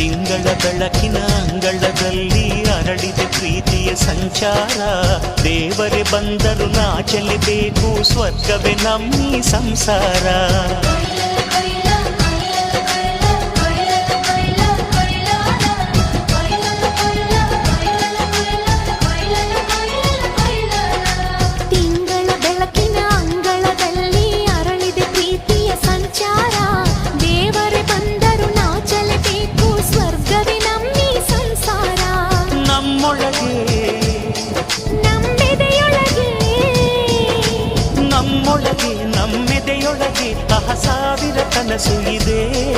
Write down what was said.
ತಿಂಗಳ ಬೆಳಕಿನ ಅಂಗಳದಲ್ಲಿ ಅರಳಿದೆ ಪ್ರೀತಿಯ ಸಂಚಾರ. ದೇವರೇ ಬಂದರು ನಾಚಲೇಬೇಕು, ಸ್ವರ್ಗವೇ ನಮ್ಮಿ ಸಂಸಾರ. ನಮ್ಮೆದೆಯೊಳಗೆ ಸಾವಿರ ಕನಸು ಇದೆ.